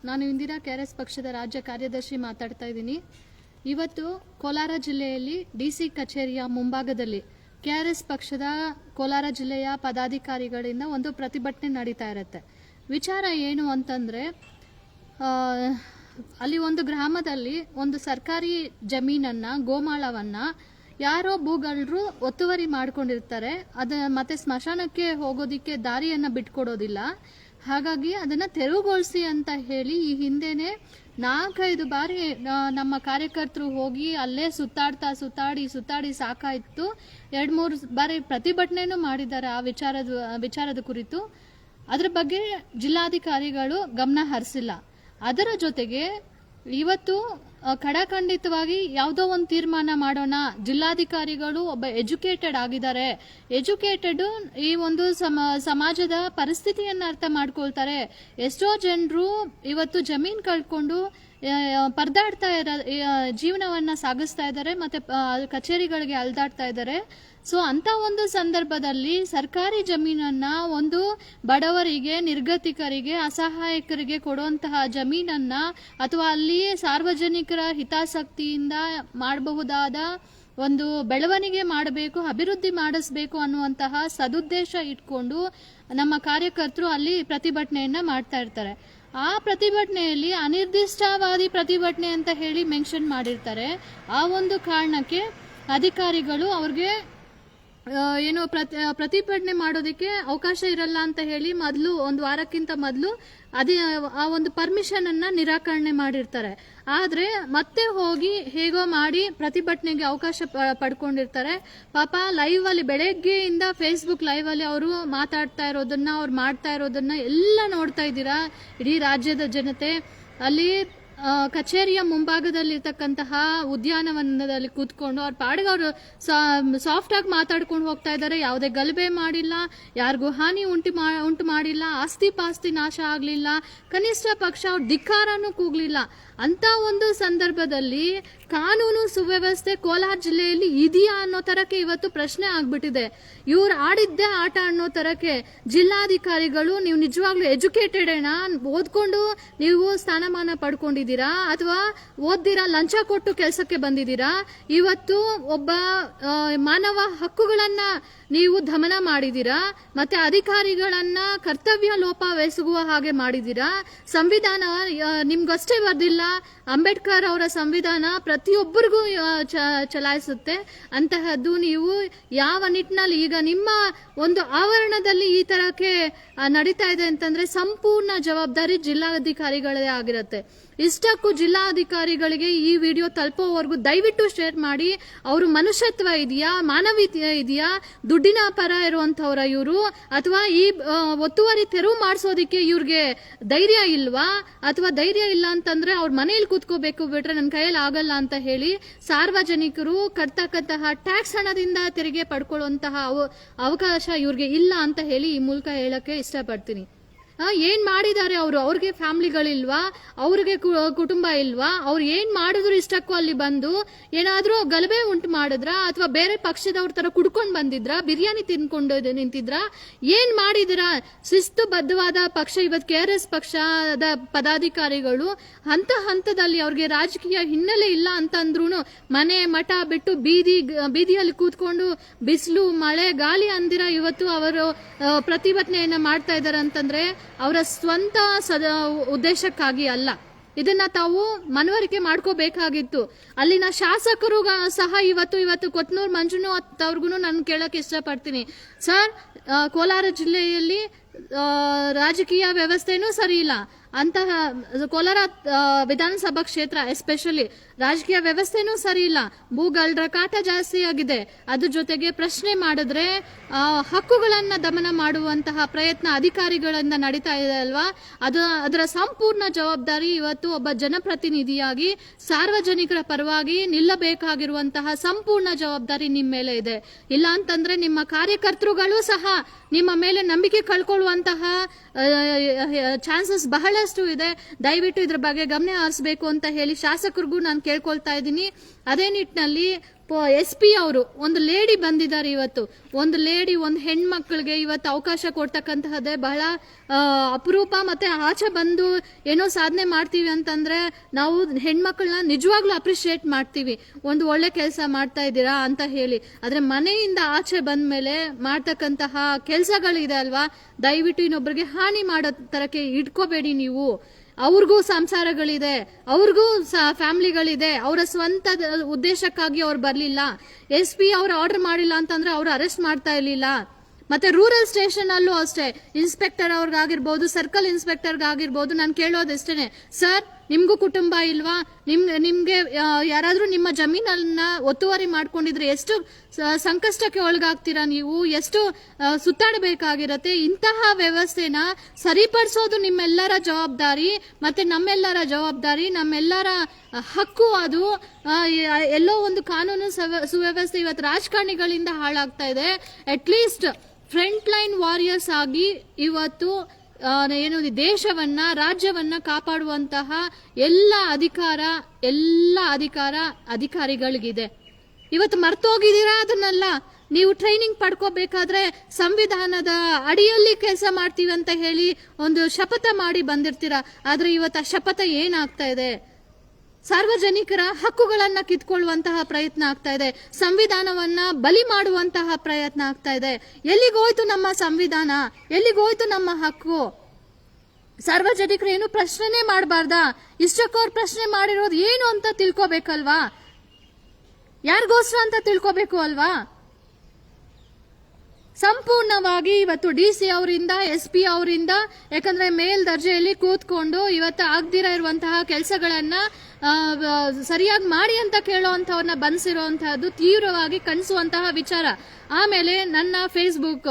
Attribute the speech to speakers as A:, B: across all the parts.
A: ನಾನು ಇಂದಿರಾ ಕೆಆರ್ಎಸ್ ಪಕ್ಷದ ರಾಜ್ಯ ಕಾರ್ಯದರ್ಶಿ ಮಾತಾಡ್ತಾ ಇದ್ದೀನಿ. ಇವತ್ತು ಕೋಲಾರ ಜಿಲ್ಲೆಯಲ್ಲಿ ಡಿಸಿ ಕಚೇರಿಯ ಮುಂಭಾಗದಲ್ಲಿ ಕೆಆರ್ಎಸ್ ಪಕ್ಷದ ಕೋಲಾರ ಜಿಲ್ಲೆಯ ಪದಾಧಿಕಾರಿಗಳಿಂದ ಒಂದು ಪ್ರತಿಭಟನೆ ನಡೀತಾ ಇರುತ್ತೆ. ವಿಚಾರ ಏನು ಅಂತಂದ್ರೆ, ಅಲ್ಲಿ ಒಂದು ಗ್ರಾಮದಲ್ಲಿ ಒಂದು ಸರ್ಕಾರಿ ಜಮೀನನ್ನ, ಗೋಮಾಳವನ್ನ ಯಾರೋ ಭೂಗಳ್ಳರು ಒತ್ತುವರಿ ಮಾಡ್ಕೊಂಡಿರ್ತಾರೆ. ಮತ್ತೆ ಸ್ಮಶಾನಕ್ಕೆ ಹೋಗೋದಿಕ್ಕೆ ದಾರಿಯನ್ನ ಬಿಟ್ಕೊಡೋದಿಲ್ಲ. ಹಾಗಾಗಿ ಅದನ್ನ ತೆರವುಗೊಳಿಸಿ ಅಂತ ಹೇಳಿ ಈ ಹಿಂದೆನೆ 4-5 ಬಾರಿ ನಮ್ಮ ಕಾರ್ಯಕರ್ತರು ಹೋಗಿ ಅಲ್ಲೇ ಸುತ್ತಾಡಿ ಸಾಕಾಯ್ತು. 2-3 ಬಾರಿ ಪ್ರತಿಭಟನೆನೂ ಮಾಡಿದ್ದಾರೆ ಆ ವಿಚಾರದ ಕುರಿತು. ಅದರ ಬಗ್ಗೆ ಜಿಲ್ಲಾಧಿಕಾರಿಗಳು ಗಮನ ಹರಿಸಿಲ್ಲ. ಅದರ ಜೊತೆಗೆ ಇವತ್ತು ಖಡಾಖಂಡಿತವಾಗಿ ಯಾವುದೋ ಒಂದು ತೀರ್ಮಾನ ಮಾಡೋಣ. ಜಿಲ್ಲಾಧಿಕಾರಿಗಳು ಒಬ್ಬ ಎಜುಕೇಟೆಡ್ ಆಗಿದ್ದಾರೆ. ಎಜುಕೇಟೆಡ್ ಈ ಒಂದು ಸಮಾಜದ ಪರಿಸ್ಥಿತಿಯನ್ನ ಅರ್ಥ ಮಾಡ್ಕೊಳ್ತಾರೆ. ಎಷ್ಟೋ ಜನರು ಇವತ್ತು ಜಮೀನ್ ಕಳ್ಕೊಂಡು ಪರದಾಡ್ತಾ ಜೀವನವನ್ನ ಸಾಗಿಸ್ತಾ ಇದ್ದಾರೆ, ಮತ್ತೆ ಕಚೇರಿಗಳಿಗೆ ಅಲ್ದಾಡ್ತಾ ಇದ್ದಾರೆ. ಸೊ ಅಂತ ಒಂದು ಸಂದರ್ಭದಲ್ಲಿ ಸರ್ಕಾರಿ ಜಮೀನನ್ನ ಒಂದು ಬಡವರಿಗೆ, ನಿರ್ಗತಿಕರಿಗೆ, ಅಸಹಾಯಕರಿಗೆ ಕೊಡುವಂತಹ ಜಮೀನನ್ನ ಅಥವಾ ಅಲ್ಲಿ ಸಾರ್ವಜನಿಕರ ಹಿತಾಸಕ್ತಿಯಿಂದ ಮಾಡಬಹುದಾದ ಒಂದು ಬೆಳವಣಿಗೆ ಮಾಡಬೇಕು, ಅಭಿವೃದ್ಧಿ ಮಾಡಿಸಬೇಕು ಅನ್ನುವಂತಹ ಸದುದ್ದೇಶ ಇಟ್ಕೊಂಡು ನಮ್ಮ ಕಾರ್ಯಕರ್ತರು ಅಲ್ಲಿ ಪ್ರತಿಭಟನೆಯನ್ನ ಮಾಡ್ತಾ ಇರ್ತಾರೆ. ಆ ಪ್ರತಿಭಟನೆಯಲ್ಲಿ ಅನಿರ್ದಿಷ್ಟವಾದಿ ಪ್ರತಿಭಟನೆ ಅಂತ ಹೇಳಿ ಮೆನ್ಷನ್ ಮಾಡಿರ್ತಾರೆ. ಆ ಒಂದು ಕಾರಣಕ್ಕೆ ಅಧಿಕಾರಿಗಳು ಅವ್ರಿಗೆ ಏನು ಪ್ರತಿಭಟನೆ ಮಾಡೋದಕ್ಕೆ ಅವಕಾಶ ಇರಲ್ಲ ಅಂತ ಹೇಳಿ ಮೊದಲು 1 ವಾರಕ್ಕಿಂತ ಮೊದಲು ಆ ಒಂದು ಪರ್ಮಿಷನ್ ಅನ್ನ ನಿರಾಕರಣೆ ಮಾಡಿರ್ತಾರೆ. ಆದ್ರೆ ಮತ್ತೆ ಹೋಗಿ ಹೇಗೋ ಮಾಡಿ ಪ್ರತಿಭಟನೆಗೆ ಅವಕಾಶ ಪಡ್ಕೊಂಡಿರ್ತಾರೆ. ಪಾಪ ಲೈವ್ ಅಲ್ಲಿ ಬೆಳಗ್ಗೆಯಿಂದ ಫೇಸ್ಬುಕ್ ಲೈವ್ ಅಲ್ಲಿ ಅವರು ಮಾತಾಡ್ತಾ ಇರೋದನ್ನ, ಅವ್ರು ಮಾಡ್ತಾ ಇರೋದನ್ನ ಎಲ್ಲ ನೋಡ್ತಾ ಇದ್ದೀರಾ ಇಡೀ ರಾಜ್ಯದ ಜನತೆ. ಅಲ್ಲಿ ಕಚೇರಿಯ ಮುಂಭಾಗದಲ್ಲಿರ್ತಕ್ಕಂತಹ ಉದ್ಯಾನವನದಲ್ಲಿ ಕೂತ್ಕೊಂಡು ಅವ್ರ ಪಾಡಿಗೆ ಅವರು ಸಾಫ್ಟ್ ಆಗಿ ಮಾತಾಡ್ಕೊಂಡು ಹೋಗ್ತಾ ಇದ್ದಾರೆ. ಯಾವುದೇ ಗಲಭೆ ಮಾಡಿಲ್ಲ, ಯಾರಿಗೂ ಹಾನಿ ಉಂಟು ಮಾಡಿಲ್ಲ, ಆಸ್ತಿ ಪಾಸ್ತಿ ನಾಶ ಆಗ್ಲಿಲ್ಲ, ಕನಿಷ್ಠ ಪಕ್ಷ ಅವ್ರ ಧಿಕ್ಕಾರನೂ ಕೂಗ್ಲಿಲ್ಲ. ಅಂತ ಒಂದು ಸಂದರ್ಭದಲ್ಲಿ ಕಾನೂನು ಸುವ್ಯವಸ್ಥೆ ಕೋಲಾರ ಜಿಲ್ಲೆಯಲ್ಲಿ ಇದೆಯಾ ಅನ್ನೋ ತರಕ್ಕೆ ಇವತ್ತು ಪ್ರಶ್ನೆ ಆಗ್ಬಿಟ್ಟಿದೆ. ಇವ್ರು ಆಡಿದ್ದೇ ಆಟ ಅನ್ನೋ ತರಕ್ಕೆ ಜಿಲ್ಲಾಧಿಕಾರಿಗಳು, ನೀವು ನಿಜವಾಗ್ಲೂ ಎಜುಕೇಟೆಡ್ ಏನಾ? ಓದ್ಕೊಂಡು ನೀವು ಸ್ಥಾನಮಾನ ಪಡ್ಕೊಂಡಿದ್ದೀರಾ ಅಥವಾ ಓದ್ದಿರಾ ಲಂಚ ಕೊಟ್ಟು ಕೆಲಸಕ್ಕೆ ಬಂದಿದ್ದೀರಾ? ಇವತ್ತು ಒಬ್ಬ ಮಾನವ ಹಕ್ಕುಗಳನ್ನ ನೀವು ದಮನ ಮಾಡಿದೀರಾ, ಮತ್ತೆ ಅಧಿಕಾರಿಗಳನ್ನ ಕರ್ತವ್ಯ ಲೋಪವೆಸಗುವ ಹಾಗೆ ಮಾಡಿದೀರಾ. ಸಂವಿಧಾನ ನಿಮ್ಗಷ್ಟೇ ಬರ್ದಿಲ್ಲ, ಅಂಬೇಡ್ಕರ್ ಅವರ ಸಂವಿಧಾನ ಪ್ರತಿಯೊಬ್ಬರಿಗೂ ಚಲಾಯಿಸುತ್ತೆ. ಅಂತಹದ್ದು ನೀವು ಯಾವ ನಿಟ್ಟಿನಲ್ಲಿ ಈಗ ನಿಮ್ಮ ಒಂದು ಆವರಣದಲ್ಲಿ ಈ ತರಕ್ಕೆ ನಡೀತಾ ಇದೆ ಅಂತಂದ್ರೆ ಸಂಪೂರ್ಣ ಜವಾಬ್ದಾರಿ ಜಿಲ್ಲಾಧಿಕಾರಿಗಳೇ ಆಗಿರುತ್ತೆ. ಇಷ್ಟಕ್ಕೂ ಜಿಲ್ಲಾಧಿಕಾರಿಗಳಿಗೆ ಈ ವಿಡಿಯೋ ತಲುಪೋವರೆಗೂ ದಯವಿಟ್ಟು ಶೇರ್ ಮಾಡಿ. ಅವರು ಮನುಷ್ಯತ್ವ ಇದೆಯಾ, ಮಾನವೀಯತೆ ಇದೆಯಾ, ದುಡ್ಡಿನ ಪರ ಇರುವಂತವ್ರ ಇವರು, ಅಥವಾ ಈ ಒತ್ತುವರಿ ತೆರವು ಮಾಡಿಸೋದಿಕ್ಕೆ ಇವ್ರಿಗೆ ಧೈರ್ಯ ಇಲ್ವಾ? ಅಥವಾ ಧೈರ್ಯ ಇಲ್ಲ ಅಂತಂದ್ರೆ ಅವ್ರ ಮನೆಯಲ್ಲಿ ಕೂತ್ಕೋಬೇಕು ಬಿಟ್ರೆ ನನ್ನ ಕೈಯಲ್ಲಿ ಆಗಲ್ಲ ಅಂತ ಹೇಳಿ ಸಾರ್ವಜನಿಕರು ಕಟ್ತಕ್ಕಂತಹ ಟ್ಯಾಕ್ಸ್ ಹಣದಿಂದ ತೆರಿಗೆ ಪಡ್ಕೊಳ್ಳುವಂತಹ ಅವಕಾಶ ಇವ್ರಿಗೆ ಇಲ್ಲ ಅಂತ ಹೇಳಿ ಈ ಮೂಲಕ ಹೇಳಕ್ಕೆ ಇಷ್ಟಪಡ್ತೀನಿ. ಏನ್ ಮಾಡಿದ್ದಾರೆ ಅವರು? ಅವ್ರಿಗೆ ಫ್ಯಾಮಿಲಿಗಳಿಲ್ವಾ? ಅವ್ರಿಗೆ ಕುಟುಂಬ ಇಲ್ವಾ? ಅವ್ರು ಏನ್ ಮಾಡಿದ್ರು ಇಷ್ಟಕ್ಕೂ ಅಲ್ಲಿ ಬಂದು ಏನಾದ್ರೂ ಗಲಭೆ ಉಂಟು ಮಾಡಿದ್ರ ಅಥವಾ ಬೇರೆ ಪಕ್ಷದವ್ರ ತರ ಕುಡ್ಕೊಂಡ್ ಬಂದಿದ್ರ, ಬಿರಿಯಾನಿ ತಿನ್ಕೊಂಡು ನಿಂತಿದ್ರ? ಏನ್ ಮಾಡಿದಿರ? ಶಿಸ್ತುಬದ್ಧವಾದ ಪಕ್ಷ ಇವತ್ತು ಕೆಆರ್ಎಸ್ ಪಕ್ಷದ ಪದಾಧಿಕಾರಿಗಳು ಹಂತದಲ್ಲಿ ಅವ್ರಿಗೆ ರಾಜಕೀಯ ಹಿನ್ನೆಲೆ ಇಲ್ಲ ಅಂತಂದ್ರೂ ಮನೆ ಮಠ ಬಿಟ್ಟು ಬೀದಿಯಲ್ಲಿ ಕೂತ್ಕೊಂಡು ಬಿಸಿಲು ಮಳೆ ಗಾಳಿ ಅಂದಿರ ಇವತ್ತು ಅವರು ಪ್ರತಿಭಟನೆಯನ್ನ ಮಾಡ್ತಾ ಇದ್ದಾರೆ ಅಂತಂದ್ರೆ ಅವರ ಸ್ವಂತ ಉದ್ದೇಶಕ್ಕಾಗಿ ಅಲ್ಲ. ಇದನ್ನ ತಾವು ಮನವರಿಕೆ ಮಾಡ್ಕೋಬೇಕಾಗಿತ್ತು. ಅಲ್ಲಿನ ಶಾಸಕರು ಸಹ ಇವತ್ತು ಕೊತ್ನೂರು ಮಂಜುನಾಥ್ ಅವ್ರಿಗೂ ನಾನು ಕೇಳಕ್ ಇಷ್ಟಪಡ್ತೀನಿ. ಸರ್, ಕೋಲಾರ ಜಿಲ್ಲೆಯಲ್ಲಿ ರಾಜಕೀಯ ವ್ಯವಸ್ಥೆನೂ ಸರಿ ಇಲ್ಲ. ಅಂತಹ ಕೋಲಾರ ವಿಧಾನಸಭಾ ಕ್ಷೇತ್ರ ಎಸ್ಪೆಷಲಿ ರಾಜಕೀಯ ವ್ಯವಸ್ಥೆನೂ ಸರಿ ಇಲ್ಲ. ಭೂಗಳ್ಳರ ಕಾಟ ಜಾಸ್ತಿ ಆಗಿದೆ. ಅದ್ರ ಜೊತೆಗೆ ಪ್ರಶ್ನೆ ಮಾಡಿದ್ರೆ ಹಕ್ಕುಗಳನ್ನ ದಮನ ಮಾಡುವಂತಹ ಪ್ರಯತ್ನ ಅಧಿಕಾರಿಗಳಿಂದ ನಡೀತಾ ಇದೆ ಅಲ್ವಾ? ಅದರ ಸಂಪೂರ್ಣ ಜವಾಬ್ದಾರಿ ಇವತ್ತು ಒಬ್ಬ ಜನಪ್ರತಿನಿಧಿಯಾಗಿ ಸಾರ್ವಜನಿಕರ ಪರವಾಗಿ ನಿಲ್ಲಬೇಕಾಗಿರುವಂತಹ ಸಂಪೂರ್ಣ ಜವಾಬ್ದಾರಿ ನಿಮ್ಮ ಮೇಲೆ ಇದೆ. ಇಲ್ಲ ಅಂತಂದ್ರೆ ನಿಮ್ಮ ಕಾರ್ಯಕರ್ತರುಗಳು ಸಹ ನಿಮ್ಮ ಮೇಲೆ ನಂಬಿಕೆ ಕಳ್ಕೊಳ್ಳುವಂತಹ ಚಾನ್ಸಸ್ ಬಹಳಷ್ಟು ಇದೆ. ದಯವಿಟ್ಟು ಇದ್ರ ಬಗ್ಗೆ ಗಮನ ಹರಿಸಬೇಕು ಅಂತ ಹೇಳಿ ಶಾಸಕರಿಗೂ ನಾನು ಕೇಳ್ಕೊಳ್ತಾ ಇದ್ದೀನಿ. ಅದೇ ನಿಟ್ಟಿನಲ್ಲಿ SP ಅವರು ಒಂದು ಲೇಡಿ ಬಂದಿದ್ದಾರೆ ಇವತ್ತು. ಒಂದು ಲೇಡಿ ಒಂದು ಹೆಣ್ಮಕ್ಳಿಗೆ ಇವತ್ತು ಅವಕಾಶ ಕೊಡ್ತಕ್ಕಂತಹದ್ದೇ ಬಹಳ ಅಪರೂಪ. ಮತ್ತೆ ಆಚೆ ಬಂದು ಏನೋ ಸಾಧನೆ ಮಾಡ್ತೀವಿ ಅಂತಂದ್ರೆ ನಾವು ಹೆಣ್ಮಕ್ಳನ್ನ ನಿಜವಾಗ್ಲೂ ಅಪ್ರಿಶಿಯೇಟ್ ಮಾಡ್ತೀವಿ, ಒಂದು ಒಳ್ಳೆ ಕೆಲಸ ಮಾಡ್ತಾ ಇದ್ದೀರಾ ಅಂತ ಹೇಳಿ. ಆದ್ರೆ ಮನೆಯಿಂದ ಆಚೆ ಬಂದ್ಮೇಲೆ ಮಾಡ್ತಕ್ಕಂತಹ ಕೆಲಸಗಳಿದೆ ಅಲ್ವಾ, ದಯವಿಟ್ಟು ಇನ್ನೊಬ್ಬರಿಗೆ ಹಾನಿ ಮಾಡೋ ತರಕ್ಕೆ ಇಟ್ಕೋಬೇಡಿ ನೀವು. ಅವ್ರಿಗೂ ಸಂಸಾರಗಳಿದೆ, ಅವ್ರಿಗೂ ಫ್ಯಾಮಿಲಿಗಳಿದೆ, ಅವರ ಸ್ವಂತ ಉದ್ದೇಶಕ್ಕಾಗಿ ಅವ್ರು ಬರ್ಲಿಲ್ಲ. SP ಅವ್ರು ಆರ್ಡರ್ ಮಾಡಿಲ್ಲ ಅಂತಂದ್ರೆ ಅವ್ರು ಅರೆಸ್ಟ್ ಮಾಡ್ತಾ ಇರ್ಲಿಲ್ಲ. ಮತ್ತೆ ರೂರಲ್ ಸ್ಟೇಷನ್ ಅಲ್ಲೂ ಅಷ್ಟೇ, ಇನ್ಸ್ಪೆಕ್ಟರ್ ಅವ್ರಿಗಾಗಿರ್ಬೋದು, ಸರ್ಕಲ್ ಇನ್ಸ್ಪೆಕ್ಟರ್ಗಾಗಿರ್ಬೋದು, ನಾನು ಕೇಳೋದಷ್ಟೇನೆ, ಸರ್ ನಿಮ್ಗೂ ಕುಟುಂಬ ಇಲ್ವಾ? ನಿಮ್ಗೆ ಯಾರಾದ್ರೂ ನಿಮ್ಮ ಜಮೀನನ್ನ ಒತ್ತುವರಿ ಮಾಡ್ಕೊಂಡಿದ್ರೆ ಎಷ್ಟು ಸಂಕಷ್ಟಕ್ಕೆ ಒಳಗಾಗ್ತೀರಾ ನೀವು, ಎಷ್ಟು ಸುತ್ತಾಡಬೇಕಾಗಿರತ್ತೆ. ಇಂತಹ ವ್ಯವಸ್ಥೆನ ಸರಿಪಡಿಸೋದು ನಿಮ್ಮೆಲ್ಲರ ಜವಾಬ್ದಾರಿ, ಮತ್ತೆ ನಮ್ಮೆಲ್ಲರ ಜವಾಬ್ದಾರಿ, ನಮ್ಮೆಲ್ಲರ ಹಕ್ಕು. ಅದು ಎಲ್ಲೋ ಒಂದು ಕಾನೂನು ಸುವ್ಯವಸ್ಥೆ ಇವತ್ತು ರಾಜಕಾರಣಿಗಳಿಂದ ಹಾಳಾಗ್ತಾ ಇದೆ. ಅಟ್ಲೀಸ್ಟ್ ಫ್ರಂಟ್ ಲೈನ್ ವಾರಿಯರ್ಸ್ ಆಗಿ ಇವತ್ತು ಏನು ದೇಶವನ್ನ ರಾಜ್ಯವನ್ನ ಕಾಪಾಡುವಂತಹ ಎಲ್ಲ ಅಧಿಕಾರ ಅಧಿಕಾರಿಗಳಿಗಿದೆ. ಇವತ್ತು ಮರ್ತೋಗಿದ್ದೀರಾ ಅದನ್ನೆಲ್ಲ. ನೀವು ಟ್ರೈನಿಂಗ್ ಪಡ್ಕೋಬೇಕಾದ್ರೆ ಸಂವಿಧಾನದ ಅಡಿಯಲ್ಲಿ ಕೆಲಸ ಮಾಡ್ತೀವಿ ಅಂತ ಹೇಳಿ ಒಂದು ಶಪಥ ಮಾಡಿ ಬಂದಿರ್ತೀರಾ. ಆದ್ರೆ ಇವತ್ತು ಆ ಶಪಥ ಏನಾಗ್ತಾ ಇದೆ? ಸಾರ್ವಜನಿಕರ ಹಕ್ಕುಗಳನ್ನ ಕಿತ್ಕೊಳ್ಳುವಂತಹ ಪ್ರಯತ್ನ ಆಗ್ತಾ ಇದೆ, ಸಂವಿಧಾನವನ್ನ ಬಲಿ ಮಾಡುವಂತಹ ಪ್ರಯತ್ನ ಆಗ್ತಾ ಇದೆ. ಎಲ್ಲಿಗೋಯ್ತು ನಮ್ಮ ಸಂವಿಧಾನ? ಎಲ್ಲಿಗೋಯ್ತು ನಮ್ಮ ಹಕ್ಕು? ಸಾರ್ವಜನಿಕರು ಏನು ಪ್ರಶ್ನೆ ಮಾಡಬಾರ್ದಾ? ಇಷ್ಟಕ್ಕವ್ರು ಪ್ರಶ್ನೆ ಮಾಡಿರೋದು ಏನು ಅಂತ ತಿಳ್ಕೋಬೇಕಲ್ವಾ? ಯಾರಿಗೋಸ್ಕರ ಅಂತ ತಿಳ್ಕೋಬೇಕು ಅಲ್ವಾ? ಸಂಪೂರ್ಣವಾಗಿ ಇವತ್ತು DC ಅವರಿಂದ, SP ಅವರಿಂದ, ಯಾಕಂದ್ರೆ ಮೇಲ್ದರ್ಜೆಯಲ್ಲಿ ಕೂತ್ಕೊಂಡು ಇವತ್ತು ಆಗ್ದಿರ ಇರುವಂತಹ ಕೆಲಸಗಳನ್ನ ಸರಿಯಾಗಿ ಮಾಡಿ ಅಂತ ಕೇಳುವಂತವ್ರನ್ನ ಬಂಧಿಸಿರುವಂತಹದ್ದು ತೀವ್ರವಾಗಿ ಕಣಿಸುವಂತಹ ವಿಚಾರ. ಆಮೇಲೆ ನನ್ನ ಫೇಸ್ಬುಕ್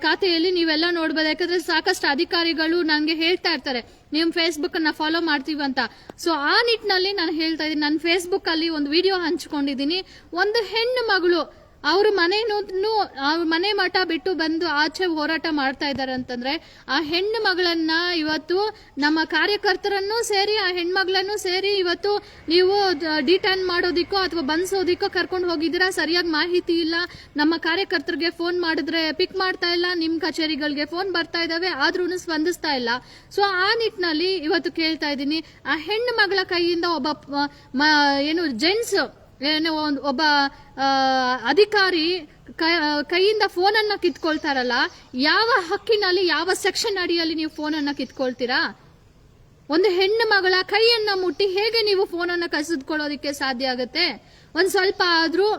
A: ಖಾತೆಯಲ್ಲಿ ನೀವೆಲ್ಲ ನೋಡ್ಬೋದು, ಯಾಕಂದ್ರೆ ಸಾಕಷ್ಟು ಅಧಿಕಾರಿಗಳು ನನಗೆ ಹೇಳ್ತಾ ಇರ್ತಾರೆ ನಿಮ್ ಫೇಸ್ಬುಕ್ ಅನ್ನ ಫಾಲೋ ಮಾಡ್ತೀವಿ ಅಂತ. ಸೊ ಆ ನಿಟ್ಟಿನಲ್ಲಿ ನಾನು ಹೇಳ್ತಾ ಇದ್ದೀನಿ, ನನ್ನ ಫೇಸ್ಬುಕ್ ಅಲ್ಲಿ ಒಂದು ವಿಡಿಯೋ ಹಂಚ್ಕೊಂಡಿದ್ದೀನಿ. ಒಂದು ಹೆಣ್ಣು ಮಗಳು ಅವ್ರ ಮನೆ ಮಠ ಬಿಟ್ಟು ಬಂದು ಆಚೆ ಹೋರಾಟ ಮಾಡ್ತಾ ಇದ್ದಾರೆ ಅಂತಂದ್ರೆ, ಆ ಹೆಣ್ಣು ಮಗಳನ್ನ ಇವತ್ತು ನಮ್ಮ ಕಾರ್ಯಕರ್ತರನ್ನು ಸೇರಿ ಆ ಹೆಣ್ಮಗಳನ್ನೂ ಸೇರಿ ಇವತ್ತು ನೀವು ಡಿಟೈನ್ ಮಾಡೋದಿಕ್ಕೋ ಅಥವಾ ಬಂಧಿಸೋದಿಕ್ಕೋ ಕರ್ಕೊಂಡು ಹೋಗಿದ್ದೀರಾ. ಸರಿಯಾಗಿ ಮಾಹಿತಿ ಇಲ್ಲ. ನಮ್ಮ ಕಾರ್ಯಕರ್ತರಿಗೆ ಫೋನ್ ಮಾಡಿದ್ರೆ ಪಿಕ್ ಮಾಡ್ತಾ ಇಲ್ಲ, ನಿಮ್ ಕಚೇರಿಗಳಿಗೆ ಫೋನ್ ಬರ್ತಾ ಇದಾವೆ, ಆದ್ರೂ ಸ್ಪಂದಿಸ್ತಾ ಇಲ್ಲ. ಸೊ ಆ ನಿಟ್ಟಿನಲ್ಲಿ ಇವತ್ತು ಕೇಳ್ತಾ ಇದ್ದೀನಿ, ಆ ಹೆಣ್ಣು ಮಗಳ ಕೈಯಿಂದ ಒಬ್ಬ ಜೆಂಟ್ಸ್ ಒಬ್ಬ ಅಧಿಕಾರಿ ಕೈಯಿಂದ ಫೋನನ್ನ ಕಿತ್ಕೊಳ್ತಾರಲ್ಲ, ಯಾವ ಹಕ್ಕಿನಲ್ಲಿ, ಯಾವ ಸೆಕ್ಷನ್ ಅಡಿಯಲ್ಲಿ ನೀವು ಫೋನನ್ನ ಕಿತ್ಕೊಳ್ತೀರಾ? ಒಂದು ಹೆಣ್ಣು ಮಗಳ ಕೈಯನ್ನ ಮುಟ್ಟಿ ಹೇಗೆ ನೀವು ಫೋನನ್ನ ಕಸಿದುಕೊಳ್ಳೋದಿಕ್ಕೆ ಸಾಧ್ಯ ಆಗುತ್ತೆ? ಒಂದ್ ಸ್ವಲ್ಪ ಆದ್ರೂ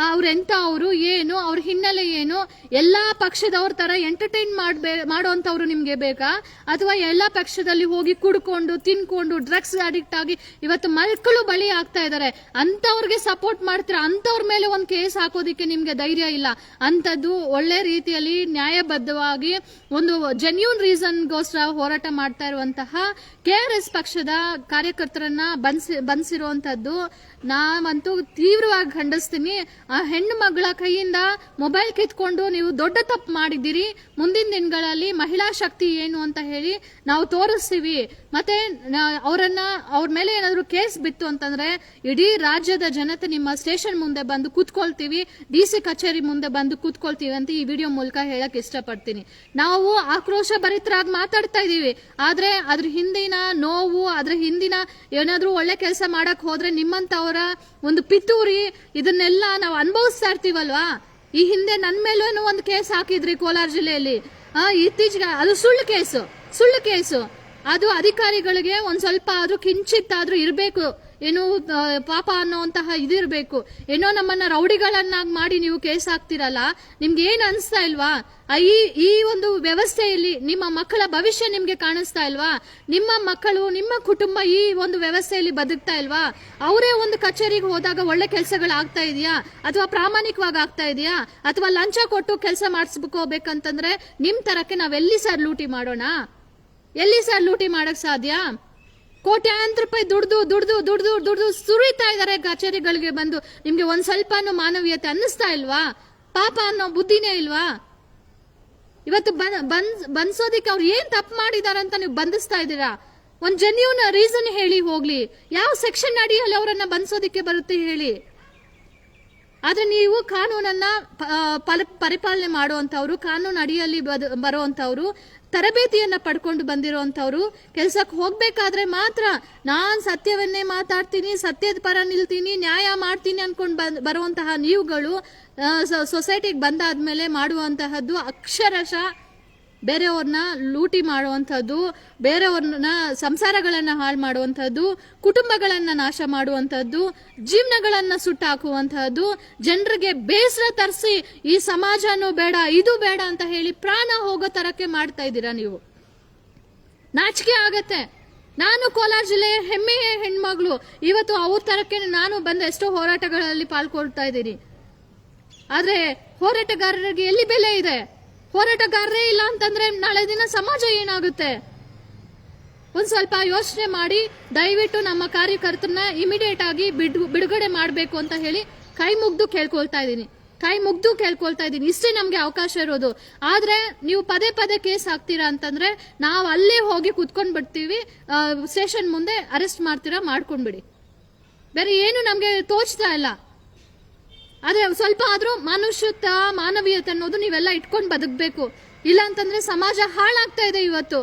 A: ಅವ್ರೆಂತವ್ರು, ಏನು ಅವ್ರ ಹಿನ್ನೆಲೆ ಏನು, ಎಲ್ಲಾ ಪಕ್ಷದವ್ರ ತರ ಎಂಟರ್ಟೈನ್ ಮಾಡೋಂಥವ್ರು ನಿಮ್ಗೆ ಬೇಕಾ? ಅಥವಾ ಎಲ್ಲಾ ಪಕ್ಷದಲ್ಲಿ ಹೋಗಿ ಕುಡ್ಕೊಂಡು ತಿನ್ಕೊಂಡು ಡ್ರಗ್ಸ್ ಅಡಿಕ್ಟ್ ಆಗಿ ಇವತ್ತು ಮಕ್ಕಳು ಬಲಿ ಆಗ್ತಾ ಇದಾರೆ, ಅಂತವ್ರಿಗೆ ಸಪೋರ್ಟ್ ಮಾಡ್ತೀರಾ? ಅಂತವ್ರ ಮೇಲೆ ಒಂದು ಕೇಸ್ ಹಾಕೋದಿಕ್ಕೆ ನಿಮ್ಗೆ ಧೈರ್ಯ ಇಲ್ಲ. ಅಂತದ್ದು ಒಳ್ಳೆ ರೀತಿಯಲ್ಲಿ ನ್ಯಾಯಬದ್ಧವಾಗಿ ಒಂದು ಜೆನ್ಯೂನ್ ರೀಸನ್ಗೋಸ್ಕರ ಹೋರಾಟ ಮಾಡ್ತಾ ಇರುವಂತಹ KRS ಪಕ್ಷದ ಕಾರ್ಯಕರ್ತರನ್ನ ಬಂಧಿಸಿರುವಂತದ್ದು ನಾವಂತೂ ತೀವ್ರವಾಗಿ ಖಂಡಿಸ್ತೀನಿ. ಆ ಹೆಣ್ಣು ಮಗಳ ಕೈಯಿಂದ ಮೊಬೈಲ್ ಕಿತ್ಕೊಂಡು ನೀವು ದೊಡ್ಡ ತಪ್ಪು ಮಾಡಿದ್ದೀರಿ. ಮುಂದಿನ ದಿನಗಳಲ್ಲಿ ಮಹಿಳಾ ಶಕ್ತಿ ಏನು ಅಂತ ಹೇಳಿ ನಾವು ತೋರಿಸ್ತೀವಿ. ಮತ್ತೆ ಅವ್ರ ಮೇಲೆ ಏನಾದ್ರು ಕೇಸ್ ಬಿತ್ತು ಅಂತಂದ್ರೆ ಇಡೀ ರಾಜ್ಯದ ಜನತೆ ನಿಮ್ಮ ಸ್ಟೇಷನ್ ಮುಂದೆ ಬಂದು ಕೂತ್ಕೊಳ್ತೀವಿ, DC ಕಚೇರಿ ಮುಂದೆ ಬಂದು ಕೂತ್ಕೊಳ್ತೀವಿ ಅಂತ ಈ ವಿಡಿಯೋ ಮೂಲಕ ಹೇಳಕ್ ಇಷ್ಟಪಡ್ತೀನಿ. ನಾವು ಆಕ್ರೋಶ ಭರಿತರಾಗಿ ಮಾತಾಡ್ತಾ ಇದೀವಿ, ಆದ್ರೆ ಅದ್ರ ಹಿಂದಿನ ನೋವು, ಅದ್ರ ಹಿಂದಿನ ಏನಾದ್ರೂ ಒಳ್ಳೆ ಕೆಲಸ ಮಾಡಕ್ ಹೋದ್ರೆ ನಿಮ್ಮಂತವರ ಒಂದು ಪಿತೂರಿ ಇದನ್ನೆಲ್ಲ ನಾವು ಅನುಭವಿಸ್ತಾ ಇರ್ತೀವಲ್ವಾ? ಈ ಹಿಂದೆ ನನ್ನ ಮೇಲೂ ಒಂದು ಕೇಸ್ ಹಾಕಿದ್ರಿ ಕೋಲಾರ ಜಿಲ್ಲೆಯಲ್ಲಿ. ಇತ್ತೀಚೆಗೆ ಅದು ಸುಳ್ಳು ಕೇಸು. ಅದು ಅಧಿಕಾರಿಗಳಿಗೆ ಒಂದ್ ಸ್ವಲ್ಪ ಆದ್ರೂ ಕಿಂಚಿತ್ತಾದ್ರೂ ಇರಬೇಕು, ಏನು ಪಾಪ ಅನ್ನೋಂತಹ ಇದಿರ್ಬೇಕು. ಏನೋ ನಮ್ಮನ್ನ ರೌಡಿಗಳನ್ನಾಗಿ ಮಾಡಿ ನೀವು ಕೇಸ್ ಹಾಕ್ತಿರಲ್ಲ, ನಿಮ್ಗೆ ಏನ್ ಅನ್ಸ್ತಾ ಇಲ್ವಾ? ಈ ಒಂದು ವ್ಯವಸ್ಥೆಯಲ್ಲಿ ನಿಮ್ಮ ಮಕ್ಕಳ ಭವಿಷ್ಯ ನಿಮ್ಗೆ ಕಾಣಿಸ್ತಾ ಇಲ್ವಾ? ನಿಮ್ಮ ಮಕ್ಕಳು, ನಿಮ್ಮ ಕುಟುಂಬ ಈ ಒಂದು ವ್ಯವಸ್ಥೆಯಲ್ಲಿ ಬದುಕ್ತಾ ಇಲ್ವಾ? ಅವರೇ ಒಂದು ಕಚೇರಿಗೆ ಹೋದಾಗ ಒಳ್ಳೆ ಕೆಲಸಗಳು ಆಗ್ತಾ ಇದೆಯಾ? ಅಥವಾ ಪ್ರಾಮಾಣಿಕವಾಗಿ ಆಗ್ತಾ ಇದೆಯಾ? ಅಥವಾ ಲಂಚ ಕೊಟ್ಟು ಕೆಲಸ ಮಾಡಿಸ್ಕೋಬೇಕಂತಂದ್ರೆ ನಿಮ್ ತರಕ್ಕೆ ನಾವೆಲ್ಲಿ ಸರ್ ಲೂಟಿ ಮಾಡೋಣ? ಎಲ್ಲಿ ಸರ್ ಲೂಟಿ ಮಾಡಕ್ ಸಾಧ್ಯ? ಕೋಟ್ಯಾಂತರ ರೂಪಾಯಿ ದುಡ್ದು ಸುರಿತಾ ಇದಾರೆ ಕಚೇರಿಗಳಿಗೆ ಬಂದು. ನಿಮ್ಗೆ ಒಂದ್ ಸ್ವಲ್ಪನೂ ಮಾನವೀಯತೆ ಅನ್ನಿಸ್ತಾ ಇಲ್ವಾ? ಪಾಪ ಅನ್ನೋ ಬುದ್ಧಿನೇ ಇಲ್ವಾ? ಇವತ್ತು ಬಂಧಿಸೋದಿಕ್ಕೆ ಅವ್ರು ಏನ್ ತಪ್ಪು ಮಾಡಿದಾರಂತ ನೀವು ಬಂಧಿಸ್ತಾ ಇದ್ದೀರಾ? ಒಂದ್ ಜೆನ್ಯೂನ್ ರೀಸನ್ ಹೇಳಿ ಹೋಗ್ಲಿ. ಯಾವ ಸೆಕ್ಷನ್ ಅಡಿಯಲ್ಲಿ ಅವರನ್ನ ಬಂಧಿಸೋದಿಕ್ಕೆ ಬರುತ್ತೆ ಹೇಳಿ? ಆದ್ರೆ ನೀವು ಕಾನೂನನ್ನ ಪರಿಪಾಲನೆ ಮಾಡುವಂತವ್ರು, ಕಾನೂನು ಅಡಿಯಲ್ಲಿ ಬರುವಂತವ್ರು, ತರಬೇತಿಯನ್ನ ಪಡ್ಕೊಂಡು ಬಂದಿರುವಂತವ್ರು ಕೆಲ್ಸಕ್ಕೆ ಹೋಗ್ಬೇಕಾದ್ರೆ ಮಾತ್ರ ನಾನ್ ಸತ್ಯವನ್ನೇ ಮಾತಾಡ್ತೀನಿ, ಸತ್ಯದ ಪರ ನಿಲ್ತೀನಿ, ನ್ಯಾಯ ಮಾಡ್ತೀನಿ ಅನ್ಕೊಂಡು ಬರುವಂತಹ ನೀವುಗಳು ಸೊಸೈಟಿಗೆ ಬಂದಾದ್ಮೇಲೆ ಮಾಡುವಂತಹದ್ದು ಅಕ್ಷರಶಃ ಬೇರೆಯವ್ರನ್ನ ಲೂಟಿ ಮಾಡುವಂಥದ್ದು, ಬೇರೆಯವ್ರನ್ನ ಸಂಸಾರಗಳನ್ನ ಹಾಳು ಮಾಡುವಂಥದ್ದು, ಕುಟುಂಬಗಳನ್ನ ನಾಶ ಮಾಡುವಂಥದ್ದು, ಜೀವನಗಳನ್ನ ಸುಟ್ಟಾಕುವಂತಹದ್ದು, ಜನರಿಗೆ ಬೇಸರ ತರಿಸಿ ಈ ಸಮಾಜನೂ ಬೇಡ ಇದು ಬೇಡ ಅಂತ ಹೇಳಿ ಪ್ರಾಣ ಹೋಗೋ ತರಕ್ಕೆ ಮಾಡ್ತಾ ಇದ್ದೀರಾ ನೀವು. ನಾಚಿಕೆ ಆಗತ್ತೆ. ನಾನು ಕೋಲಾರ ಜಿಲ್ಲೆಯ ಹೆಮ್ಮೆಯ ಹೆಣ್ಮಗಳು. ಇವತ್ತು ಅವ್ರ ತರಕ್ಕೆ ನಾನು ಬಂದ ಎಷ್ಟೋ ಹೋರಾಟಗಳಲ್ಲಿ ಪಾಲ್ಗೊಳ್ತಾ ಇದ್ದೀನಿ. ಆದ್ರೆ ಹೋರಾಟಗಾರರಿಗೆ ಎಲ್ಲಿ ಬೆಲೆ ಇದೆ? ಹೋರಾಟಗಾರರೇ ಇಲ್ಲ ಅಂತಂದ್ರೆ ನಾಳೆ ದಿನ ಸಮಾಜ ಏನಾಗುತ್ತೆ? ಒಂದ್ ಸ್ವಲ್ಪ ಯೋಚನೆ ಮಾಡಿ ದಯವಿಟ್ಟು ನಮ್ಮ ಕಾರ್ಯಕರ್ತರನ್ನ ಇಮಿಡಿಯೇಟ್ ಆಗಿ ಬಿಡುಗಡೆ ಮಾಡಬೇಕು ಅಂತ ಹೇಳಿ ಕೈ ಮುಗ್ದು ಕೇಳ್ಕೊಳ್ತಾ ಇದ್ದೀನಿ. ಇಷ್ಟೇ ನಮ್ಗೆ ಅವಕಾಶ ಇರೋದು. ಆದ್ರೆ ನೀವು ಪದೇ ಪದೇ ಕೇಸ್ ಹಾಕ್ತೀರಾ ಅಂತಂದ್ರೆ ನಾವು ಅಲ್ಲೇ ಹೋಗಿ ಕುತ್ಕೊಂಡ್ ಬಿಡ್ತೀವಿ, ಸ್ಟೇಷನ್ ಮುಂದೆ ಅರೆಸ್ಟ್ ಮಾಡ್ತೀರಾ, ಮಾಡ್ಕೊಂಡ್ಬಿಡಿ. ಬೇರೆ ಏನು ನಮ್ಗೆ ತೋಚ್ತಾ ಇಲ್ಲ. ಆದ್ರೆ ಸ್ವಲ್ಪ ಆದ್ರೂ ಮನುಷ್ಯತ್ವ, ಮಾನವೀಯತೆ ಅನ್ನೋದು ನೀವೆಲ್ಲ ಇಟ್ಕೊಂಡು ಬದುಕಬೇಕು. ಇಲ್ಲ ಅಂತಂದ್ರೆ ಸಮಾಜ ಹಾಳಾಗ್ತಾ ಇದೆ. ಇವತ್ತು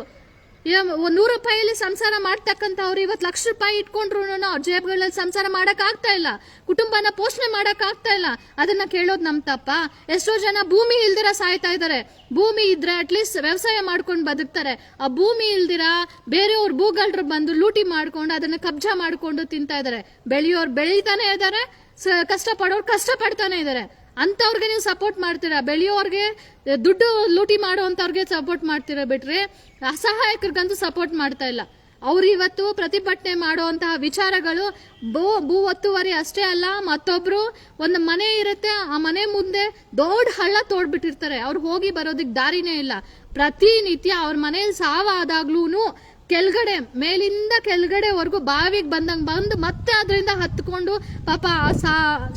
A: 100 ರೂಪಾಯಿಲಿ ಸಂಸಾರ ಮಾಡ್ತಕ್ಕಂಥವ್ರು ಇವತ್ತು ಲಕ್ಷ ರೂಪಾಯಿ ಇಟ್ಕೊಂಡ್ರು ಅವ್ರ ಜೇಬ್ಗಳಲ್ಲಿ ಸಂಸಾರ ಮಾಡಕ್ ಆಗ್ತಾ ಇಲ್ಲ, ಕುಟುಂಬನ ಪೋಷಣೆ ಮಾಡಕ್ ಆಗ್ತಾ ಇಲ್ಲ. ಅದನ್ನ ಕೇಳೋದು ನಮ್ ತಪ್ಪ? ಎಷ್ಟೋ ಜನ ಭೂಮಿ ಇಲ್ದಿರ ಸಾಯ್ತಾ ಇದಾರೆ. ಭೂಮಿ ಇದ್ರೆ ಅಟ್ಲೀಸ್ಟ್ ವ್ಯವಸಾಯ ಮಾಡ್ಕೊಂಡು ಬದುಕ್ತಾರೆ. ಆ ಭೂಮಿ ಇಲ್ದಿರ ಬೇರೆಯವ್ರ ಭೂಗಳ್ರು ಬಂದು ಲೂಟಿ ಮಾಡ್ಕೊಂಡು ಅದನ್ನ ಕಬ್ಜಾ ಮಾಡ್ಕೊಂಡು ತಿಂತಾ ಇದಾರೆ. ಬೆಳೆಯೋರು ಬೆಳೀತಾನೆ ಇದಾರೆ, ಕಷ್ಟಪಡೋರು ಕಷ್ಟಪಡ್ತಾನೆ ಇದಾರೆ. ಅಂತವ್ರಿಗೆ ನೀವು ಸಪೋರ್ಟ್ ಮಾಡ್ತೀರಾ? ಬೆಳೆಯೋರ್ಗೆ, ದುಡ್ಡು ಲೂಟಿ ಮಾಡುವಂತವ್ರಿಗೆ ಸಪೋರ್ಟ್ ಮಾಡ್ತೀರಾ ಬಿಟ್ರೆ ಅಸಹಾಯಕರಿಗಂತೂ ಸಪೋರ್ಟ್ ಮಾಡ್ತಾ ಇಲ್ಲ. ಅವ್ರು ಇವತ್ತು ಪ್ರತಿಭಟನೆ ಮಾಡುವಂತಹ ವಿಚಾರಗಳು ಭೂ ಒತ್ತುವರಿ ಅಷ್ಟೇ ಅಲ್ಲ, ಮತ್ತೊಬ್ರು ಒಂದು ಮನೆ ಇರುತ್ತೆ, ಆ ಮನೆ ಮುಂದೆ ದೊಡ್ಡ ಹಳ್ಳ ತೋಡ್ಬಿಟ್ಟಿರ್ತಾರೆ. ಅವ್ರು ಹೋಗಿ ಬರೋದಿಕ್ ದಾರಿನೇ ಇಲ್ಲ. ಪ್ರತಿನಿತ್ಯ ಅವ್ರ ಮನೇಲಿ ಸಾವಾದಾಗ್ಲೂನು ಕೆಳಗಡೆ, ಮೇಲಿಂದ ಕೆಳಗಡೆವರೆಗೂ ಬಾವಿಗೆ ಬಂದು ಮತ್ತೆ ಅದರಿಂದ ಹತ್ಕೊಂಡು ಪಾಪ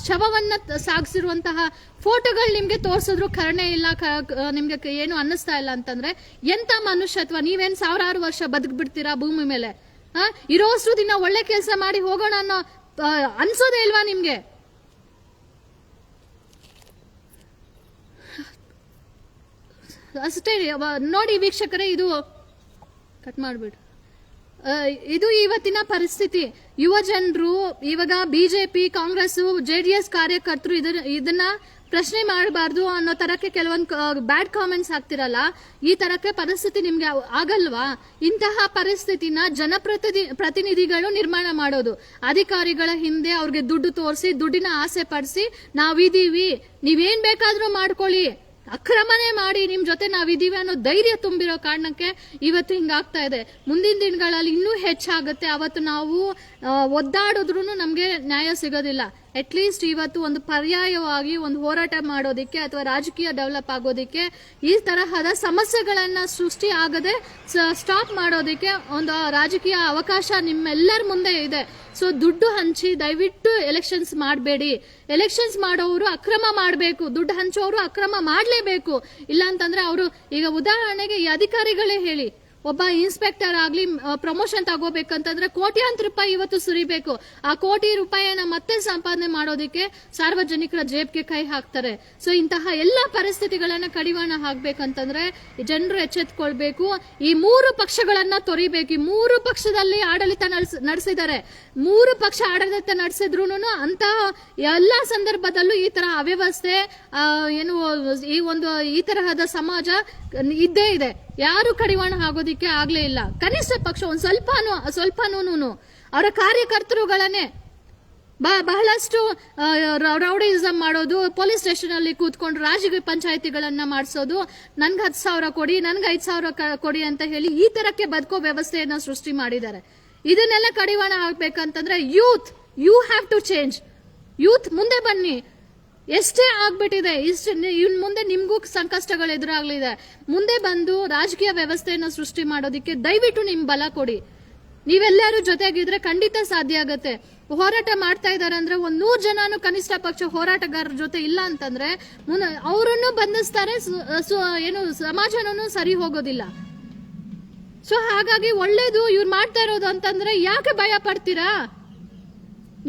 A: ಶವವನ್ನ ಸಾಗಿಸಿರುವಂತಹ ಫೋಟೋಗಳು ನಿಮ್ಗೆ ತೋರ್ಸಿದ್ರು ಕರುಣೆ ಇಲ್ಲ, ನಿಮ್ಗೆ ಏನು ಅನ್ನಿಸ್ತಾ ಇಲ್ಲ ಅಂತಂದ್ರೆ ಎಂತ ಮನುಷ್ಯತ್ವ? ನೀವೇನ್ 1000 ವರ್ಷ ಬದುಕ್ಬಿಡ್ತೀರಾ ಭೂಮಿ ಮೇಲೆ? ಇರೋಷ್ಟು ದಿನ ಒಳ್ಳೆ ಕೆಲಸ ಮಾಡಿ ಹೋಗೋಣ ಅನ್ನೋ ಅನ್ಸೋದೇ ಇಲ್ವಾ ನಿಮ್ಗೆ? ಅಷ್ಟೇ ನೋಡಿ ವೀಕ್ಷಕರೇ, ಇದು ಕಟ್ ಮಾಡ್ಬಿಡು. ಇದು ಇವತ್ತಿನ ಪರಿಸ್ಥಿತಿ. ಯುವ ಜನರು ಇವಾಗ ಬಿಜೆಪಿ, ಕಾಂಗ್ರೆಸ್, JDS ಕಾರ್ಯಕರ್ತರು ಇದನ್ನ ಪ್ರಶ್ನೆ ಮಾಡಬಾರ್ದು ಅನ್ನೋ ತರಕ್ಕೆ ಕೆಲವೊಂದು ಬ್ಯಾಡ್ ಕಾಮೆಂಟ್ಸ್ ಹಾಕ್ತಿರಲ್ಲ. ಈ ತರಕ್ಕೆ ಪರಿಸ್ಥಿತಿ ನಿಮ್ಗೆ ಆಗಲ್ವಾ? ಇಂತಹ ಪರಿಸ್ಥಿತಿನ ಜನಪ್ರತಿನಿಧಿಗಳು ನಿರ್ಮಾಣ ಮಾಡೋದು. ಅಧಿಕಾರಿಗಳ ಹಿಂದೆ ಅವ್ರಿಗೆ ದುಡ್ಡು ತೋರಿಸಿ, ದುಡ್ಡಿನ ಆಸೆ ಪಡಿಸಿ, ನಾವಿದೀವಿ, ನೀವೇನ್ ಬೇಕಾದ್ರೂ ಮಾಡ್ಕೊಳ್ಳಿ, ಅಕ್ರಮನೇ ಮಾಡಿ ನಿಮ್ ಜೊತೆ ನಾವಿದೀವಿ ಅನ್ನೋ ಧೈರ್ಯ ತುಂಬಿರೋ ಕಾರಣಕ್ಕೆ ಇವತ್ತು ಹಿಂಗಾಗ್ತಾ ಇದೆ. ಮುಂದಿನ ದಿನಗಳಲ್ಲಿ ಇನ್ನೂ ಹೆಚ್ಚಾಗುತ್ತೆ. ಅವತ್ತು ನಾವು ಒದ್ದಾಡಿದ್ರು ನಮ್ಗೆ ನ್ಯಾಯ ಸಿಗೋದಿಲ್ಲ. ಅಟ್ಲೀಸ್ಟ್ ಇವತ್ತು ಒಂದು ಪರ್ಯಾಯವಾಗಿ ಒಂದು ಹೋರಾಟ ಮಾಡೋದಿಕ್ಕೆ ಅಥವಾ ರಾಜಕೀಯ ಡೆವಲಪ್ ಆಗೋದಿಕ್ಕೆ, ಈ ತರಹದ ಸಮಸ್ಯೆಗಳನ್ನ ಸೃಷ್ಟಿ ಆಗದೆ ಸ್ಟಾಪ್ ಮಾಡೋದಿಕ್ಕೆ ಒಂದು ರಾಜಕೀಯ ಅವಕಾಶ ನಿಮ್ಮೆಲ್ಲರ ಮುಂದೆ ಇದೆ. ಸೊ ದುಡ್ಡು ಹಂಚಿ ದಯವಿಟ್ಟು ಎಲೆಕ್ಷನ್ಸ್ ಮಾಡಬೇಡಿ. ಎಲೆಕ್ಷನ್ಸ್ ಮಾಡೋರು ಅಕ್ರಮ ಮಾಡಬೇಕು, ದುಡ್ಡು ಹಂಚೋರು ಅಕ್ರಮ ಮಾಡಲೇಬೇಕು. ಇಲ್ಲ ಅಂತಂದ್ರೆ ಅವರು, ಈಗ ಉದಾಹರಣೆಗೆ ಈ ಅಧಿಕಾರಿಗಳೇ ಹೇಳಿ, ಒಬ್ಬ ಇನ್ಸ್ಪೆಕ್ಟರ್ ಆಗ್ಲಿ ಪ್ರಮೋಷನ್ ತಗೋಬೇಕಂತಂದ್ರೆ ಕೋಟ್ಯಾಂತರ ರೂಪಾಯಿ ಇವತ್ತು ಸುರಿಬೇಕು. ಆ ಕೋಟಿ ರೂಪಾಯಿನ ಮತ್ತೆ ಸಂಪಾದನೆ ಮಾಡೋದಿಕ್ಕೆ ಸಾರ್ವಜನಿಕರ ಜೇಬ್ಗೆ ಕೈ ಹಾಕ್ತಾರೆ. ಸೊ ಇಂತಹ ಎಲ್ಲಾ ಪರಿಸ್ಥಿತಿಗಳನ್ನ ಕಡಿವಾಣ ಹಾಕ್ಬೇಕಂತಂದ್ರೆ ಜನರು ಎಚ್ಚೆತ್ಕೊಳ್ಬೇಕು. ಈ 3 ಪಕ್ಷಗಳನ್ನ ತೊರಿಬೇಕು. ಈ 3 ಪಕ್ಷದಲ್ಲಿ ಆಡಳಿತ ನಡೆಸಿದ್ದಾರೆ. 3 ಪಕ್ಷ ಆಡಳಿತ ನಡೆಸಿದ್ರು ಅಂತಹ ಎಲ್ಲಾ ಸಂದರ್ಭದಲ್ಲೂ ಈ ತರ ಅವ್ಯವಸ್ಥೆ, ಈ ತರಹದ ಸಮಾಜ ಇದ್ದೇ ಇದೆ. ಯಾರು ಕಡಿವಾಣ ಆಗೋದಿಕ್ಕೆ ಆಗ್ಲೇ ಇಲ್ಲ. ಕನಿಷ್ಠ ಪಕ್ಷ ಒಂದ್ ಸ್ವಲ್ಪನೂ ಅವರ ಕಾರ್ಯಕರ್ತರುಗಳನ್ನೇ ಬಹಳಷ್ಟು ರೌಡಿಸಂ ಮಾಡೋದು, ಪೊಲೀಸ್ ಸ್ಟೇಷನ್ ಅಲ್ಲಿ ಕೂತ್ಕೊಂಡು ರಾಜಕೀಯ ಪಂಚಾಯತಿಗಳನ್ನ ಮಾಡಿಸೋದು, ನನ್ಗೆ 10,000 ಕೊಡಿ, ನನ್ಗೆ 5,000 ಕೊಡಿ ಅಂತ ಹೇಳಿ ಈ ತರಕ್ಕೆ ಬದುಕೋ ವ್ಯವಸ್ಥೆಯನ್ನ ಸೃಷ್ಟಿ ಮಾಡಿದ್ದಾರೆ. ಇದನ್ನೆಲ್ಲ ಕಡಿವಾಣ ಆಗ್ಬೇಕಂತಂದ್ರೆ you have to change. Youth ಮುಂದೆ ಬನ್ನಿ. ಎಷ್ಟೇ ಆಗ್ಬಿಟ್ಟಿದೆ, ಇನ್ ಮುಂದೆ ನಿಮ್ಗೂ ಸಂಕಷ್ಟಗಳು ಎದುರಾಗ್ಲಿದೆ. ಮುಂದೆ ಬಂದು ರಾಜಕೀಯ ವ್ಯವಸ್ಥೆಯನ್ನು ಸೃಷ್ಟಿ ಮಾಡೋದಿಕ್ಕೆ ದಯವಿಟ್ಟು ನಿಮ್ ಬಲ ಕೊಡಿ. ನೀವೆಲ್ಲರೂ ಜೊತೆಗಿದ್ರೆ ಖಂಡಿತ ಸಾಧ್ಯ ಆಗತ್ತೆ. ಹೋರಾಟ ಮಾಡ್ತಾ ಇದಾರೆ ಅಂದ್ರೆ 100 ಜನನು ಕನಿಷ್ಠ ಪಕ್ಷ ಹೋರಾಟಗಾರರ ಜೊತೆ ಇಲ್ಲ ಅಂತಂದ್ರೆ ಅವರನ್ನು ಬಂಧಿಸ್ತಾರೆ, ಸಮಾಜನೂ ಸರಿ ಹೋಗೋದಿಲ್ಲ. ಸೊ ಹಾಗಾಗಿ ಒಳ್ಳೇದು ಇವ್ರು ಮಾಡ್ತಾ ಇರೋದು ಅಂತಂದ್ರೆ ಯಾಕೆ ಭಯ ಪಡ್ತೀರಾ?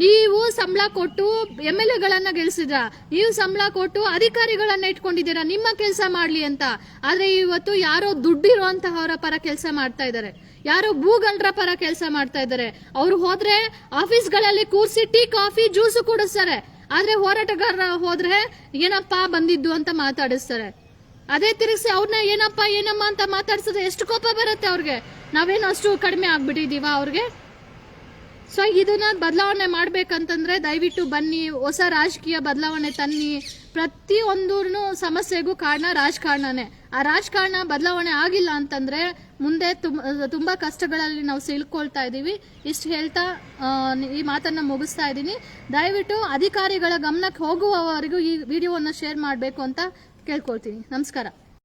A: ನೀವು ಸಂಬಳ ಕೊಟ್ಟು MLA ಗೆಲ್ಸಿದ್ರ, ನೀವು ಸಂಬಳ ಕೊಟ್ಟು ಅಧಿಕಾರಿಗಳನ್ನ ಇಟ್ಕೊಂಡಿದ್ದೀರಾ ನಿಮ್ಮ ಕೆಲಸ ಮಾಡ್ಲಿ ಅಂತ. ಆದ್ರೆ ಇವತ್ತು ಯಾರೋ ದುಡ್ಡಿರುವಂತಹವರ ಪರ ಕೆಲಸ ಮಾಡ್ತಾ ಇದ್ದಾರೆ, ಯಾರೋ ಭೂಗಳ್ರ ಪರ ಕೆಲಸ ಮಾಡ್ತಾ ಇದ್ದಾರೆ. ಅವ್ರು ಹೋದ್ರೆ ಆಫೀಸ್ಗಳಲ್ಲಿ ಕೂರ್ಸಿ ಟೀ ಕಾಫಿ ಜ್ಯೂಸು ಕುಡಿಸ್ತಾರೆ, ಆದ್ರೆ ಹೋರಾಟಗಾರರ ಹೋದ್ರೆ ಏನಪ್ಪಾ ಬಂದಿದ್ದು ಅಂತ ಮಾತಾಡಿಸ್ತಾರೆ. ಅದೇ ತಿರುಗಿಸಿ ಅವ್ರನ್ನ ಏನಮ್ಮ ಅಂತ ಮಾತಾಡ್ಸಿದ್ರೆ ಎಷ್ಟು ಕೋಪ ಬರುತ್ತೆ ಅವ್ರಿಗೆ. ನಾವೇನು ಅಷ್ಟು ಕಡಿಮೆ ಆಗ್ಬಿಟ್ಟಿದೀವ ಅವ್ರಿಗೆ? ಸೊ ಇದನ್ನ ಬದಲಾವಣೆ ಮಾಡ್ಬೇಕಂತಂದ್ರೆ ದಯವಿಟ್ಟು ಬನ್ನಿ, ಹೊಸ ರಾಜಕೀಯ ಬದಲಾವಣೆ ತನ್ನಿ. ಪ್ರತಿಯೊಂದು ಸಮಸ್ಯೆಗೂ ಕಾರಣ ರಾಜಕಾರಣನೇ. ಆ ರಾಜಕಾರಣ ಬದಲಾವಣೆ ಆಗಿಲ್ಲ ಅಂತಂದ್ರೆ ಮುಂದೆ ತುಂಬಾ ಕಷ್ಟಗಳಲ್ಲಿ ನಾವು ಸಿಲ್ಕೊಳ್ತಾ ಇದೀವಿ. ಇಷ್ಟು ಹೇಳ್ತಾ ಈ ಮಾತನ್ನ ಮುಗಿಸ್ತಾ ಇದ್ದೀನಿ. ದಯವಿಟ್ಟು ಅಧಿಕಾರಿಗಳ ಗಮನಕ್ಕೆ ಹೋಗುವವರೆಗೂ ಈ ವಿಡಿಯೋವನ್ನ ಶೇರ್ ಮಾಡಬೇಕು ಅಂತ ಕೇಳ್ಕೊಳ್ತೀನಿ. ನಮಸ್ಕಾರ.